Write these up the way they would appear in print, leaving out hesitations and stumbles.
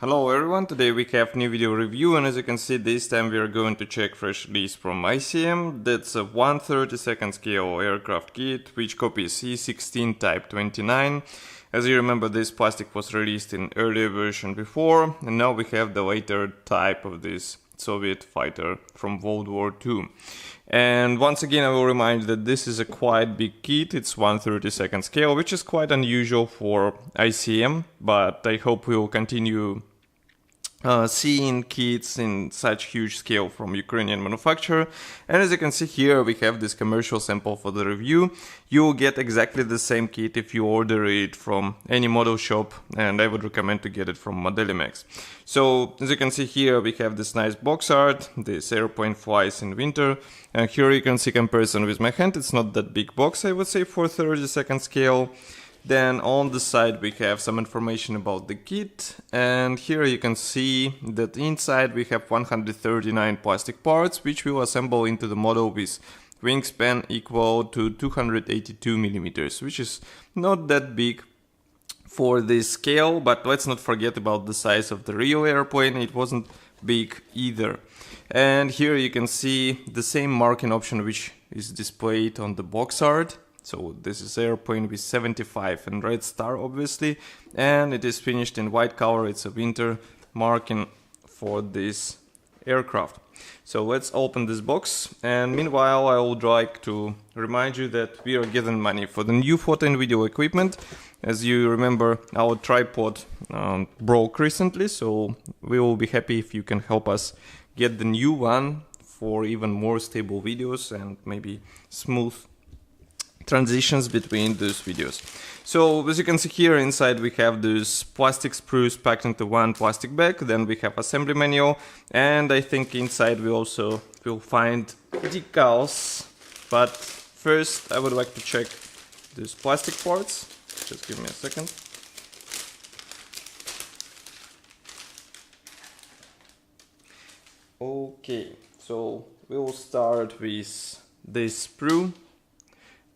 Hello everyone, today we have new video review, and as you can see this time we are going to check fresh release from ICM. That's a 1/32 scale aircraft kit which copies E16 Type 29. As you remember, this plastic was released in earlier version before, and now we have the later type of this Soviet fighter from World War II. And once again I will remind you that this is a quite big kit. It's 1/32 scale, which is quite unusual for ICM, but I hope we will continue seeing kits in such huge scale from Ukrainian manufacturer. And as you can see here, we have this commercial sample for the review. You will get exactly the same kit if you order it from any model shop, and I would recommend to get it from Modelimex. So as you can see here, we have this nice box art. This airplane flies in winter, and here you can see comparison with my hand. It's not that big box, I would say, for 32nd scale. Then on the side we have some information about the kit, and here you can see that inside we have 139 plastic parts which will assemble into the model with wingspan equal to 282 millimeters, which is not that big for this scale, but let's not forget about the size of the real airplane. It wasn't big either. And here you can see the same marking option which is displayed on the box art. So this is airplane with 75 and red star obviously, and it is finished in white color. It's a winter marking for this aircraft. So let's open this box, and meanwhile I would like to remind you that we are getting money for the new photo and video equipment. As you remember, our tripod broke recently, so we will be happy if you can help us get the new one for even more stable videos and maybe smooth transitions between those videos. So as you can see here, inside we have these plastic sprues packed into one plastic bag. Then we have assembly manual, and I think inside we also will find decals. But first I would like to check these plastic parts. Just give me a second. Okay, so we will start with this sprue.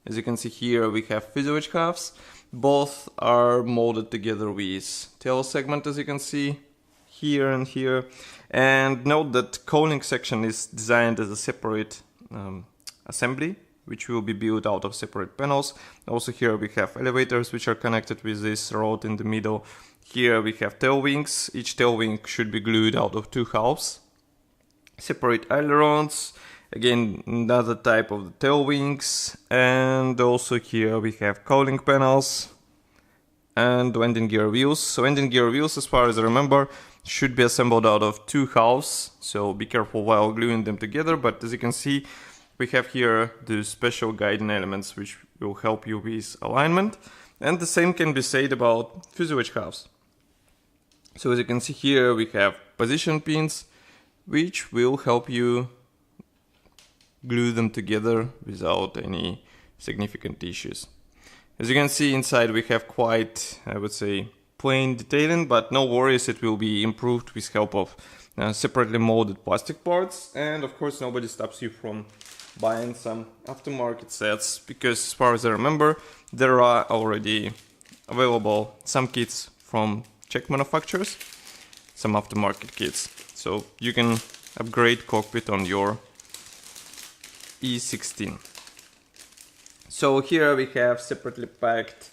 As you can see here, we have fuselage halves. Both are molded together with tail segment, as you can see here and here. And note that cowling section is designed as a separate assembly, which will be built out of separate panels. Also here we have elevators which are connected with this rod in the middle. Here we have tail wings. Each tail wing should be glued out of two halves. Separate ailerons. Again, another type of the tail wings, and also here we have cowling panels and landing gear wheels. So landing gear wheels, as far as I remember, should be assembled out of two halves, so be careful while gluing them together. But as you can see, we have here the special guiding elements which will help you with alignment, and the same can be said about fuselage halves. So as you can see here, we have position pins which will help you glue them together without any significant issues. As you can see inside we have quite, I would say, plain detailing, but no worries, it will be improved with help of separately molded plastic parts. And of course nobody stops you from buying some aftermarket sets, because as far as I remember there are already available some kits from Czech manufacturers, some aftermarket kits, so you can upgrade cockpit on your E16. So here we have separately packed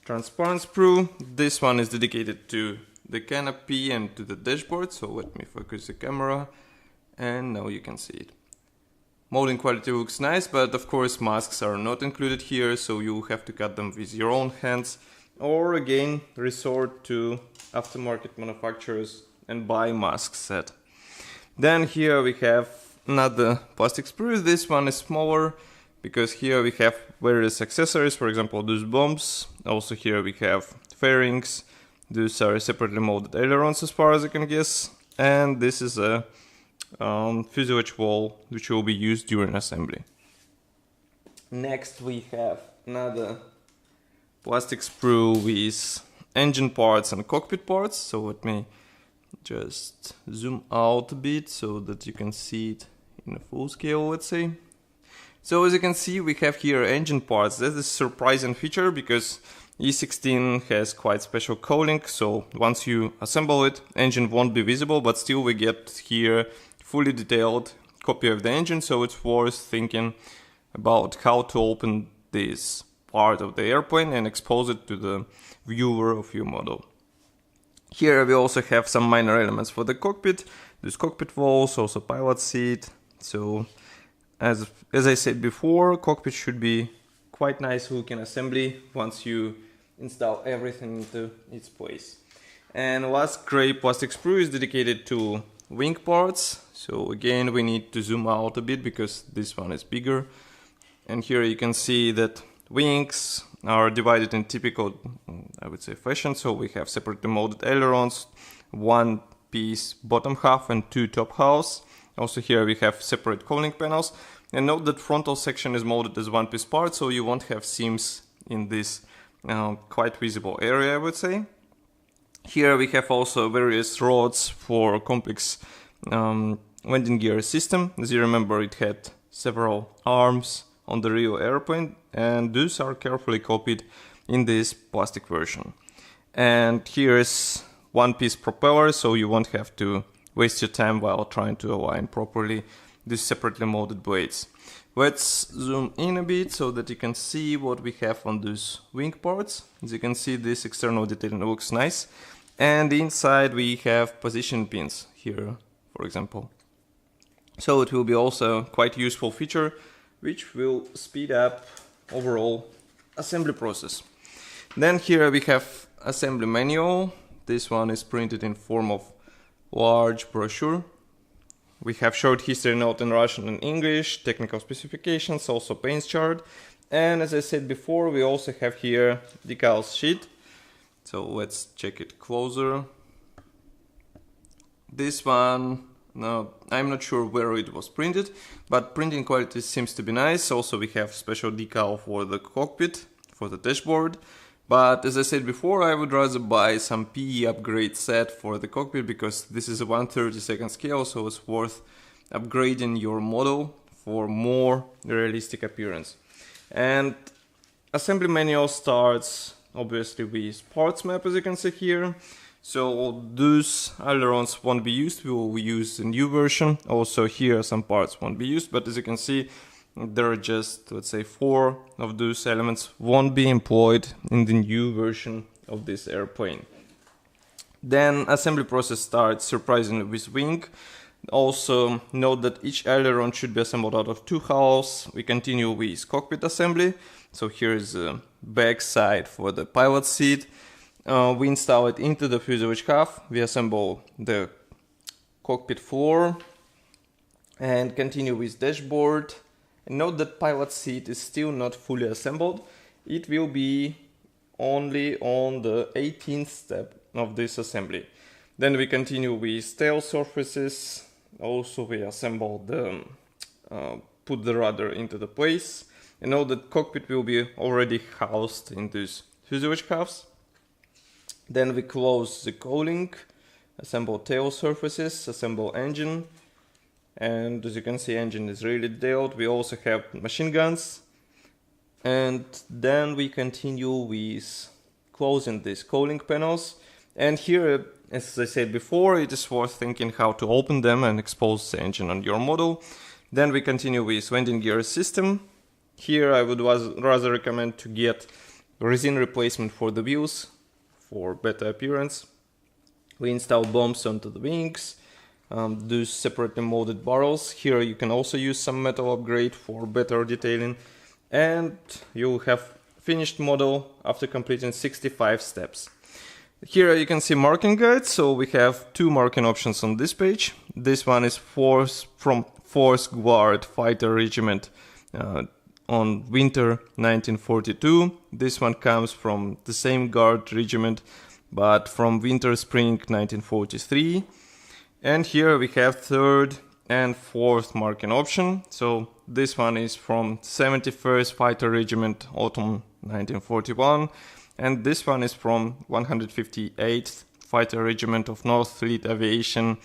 transparent sprue. This one is dedicated to the canopy and to the dashboard, so let me focus the camera, and now you can see it. Molding quality looks nice, but of course masks are not included here, so you have to cut them with your own hands, or again resort to aftermarket manufacturers and buy mask set. Then here we have another plastic sprue. This one is smaller because here we have various accessories, for example those bombs. Also here we have fairings. These are separately molded ailerons as far as I can guess. And this is a fuselage wall which will be used during assembly. Next we have another plastic sprue with engine parts and cockpit parts. So let me just zoom out a bit so that you can see it in a full scale, let's say. So as you can see, we have here engine parts. That is a surprising feature because E16 has quite special cooling, so once you assemble it, engine won't be visible, but still we get here fully detailed copy of the engine, so it's worth thinking about how to open this part of the airplane and expose it to the viewer of your model. Here we also have some minor elements for the cockpit, these cockpit walls, also pilot seat. So as I said before, cockpit should be quite nice looking assembly once you install everything into its place. And last gray plastic sprue is dedicated to wing parts. So again, we need to zoom out a bit because this one is bigger. And here you can see that wings are divided in typical, I would say, fashion. So we have separately molded ailerons, one piece bottom half and two top halves. Also here we have separate cooling panels. And note that frontal section is molded as one piece part, so you won't have seams in this quite visible area, I would say. Here we have also various rods for complex landing gear system. As you remember, it had several arms on the real airplane, and those are carefully copied in this plastic version. And here is one piece propeller, so you won't have to waste your time while trying to align properly these separately molded blades. Let's zoom in a bit so that you can see what we have on those wing parts. As you can see, this external detailing looks nice. And inside we have position pins here, for example. So it will be also quite useful feature, which will speed up overall assembly process. Then here we have assembly manual. This one is printed in form of large brochure. We have short history note in Russian and English, technical specifications, also paints chart. And as I said before, we also have here decals sheet. So let's check it closer. This one, no, I'm not sure where it was printed, but printing quality seems to be nice. Also we have special decal for the cockpit, for the dashboard. But as I said before, I would rather buy some PE upgrade set for the cockpit because this is a 1/32 scale, so it's worth upgrading your model for more realistic appearance. And assembly manual starts obviously with parts map, as you can see here. So those ailerons won't be used, we will use the new version. Also here some parts won't be used, but as you can see, there are just, let's say, 4 of those elements won't be employed in the new version of this airplane. Then assembly process starts surprisingly with wing. Also note that each aileron should be assembled out of 2 halves. We continue with cockpit assembly. So here is the back side for the pilot seat. We install it into the fuselage half. We assemble the cockpit floor and continue with dashboard. And note that pilot seat is still not fully assembled. It will be only on the 18th step of this assembly. Then we continue with tail surfaces. Also we assemble the, put the rudder into the place. And note that cockpit will be already housed in these fuselage halves. Then we close the cowling, assemble tail surfaces, assemble engine. And as you can see, engine is really detailed. We also have machine guns. And then we continue with closing these cooling panels. And here, as I said before, it is worth thinking how to open them and expose the engine on your model. Then we continue with landing gear system. Here I would rather recommend to get resin replacement for the wheels for better appearance. We install bombs onto the wings. Those separately molded barrels. Here you can also use some metal upgrade for better detailing. And you'll have finished model after completing 65 steps. Here you can see marking guide. So we have 2 marking options on this page. This one is from 4th Guard Fighter Regiment on winter 1942. This one comes from the same Guard Regiment, but from winter spring 1943. And here we have 3rd and 4th marking option. So this one is from 71st Fighter Regiment, autumn 1941. And this one is from 158th Fighter Regiment of North Fleet Aviation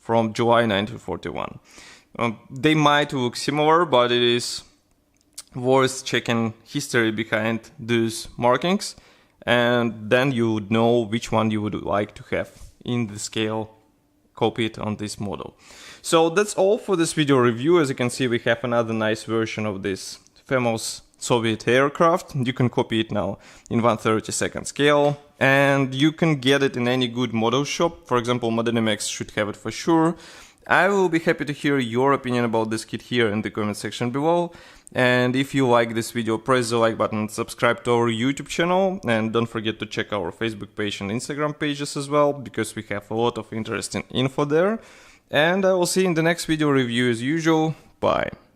from July 1941. They might look similar, but it is worth checking history behind those markings. and then you would know which one you would like to have in the scale copied on this model. So that's all for this video review. As you can see, we have another nice version of this famous Soviet aircraft. You can copy it now in 1/32 scale, and you can get it in any good model shop. For example, Modenimex should have it for sure. I will be happy to hear your opinion about this kit here in the comment section below. And if you like this video, press the like button and subscribe to our YouTube channel. And don't forget to check our Facebook page and Instagram pages as well, because we have a lot of interesting info there. And I will see you in the next video review as usual. Bye.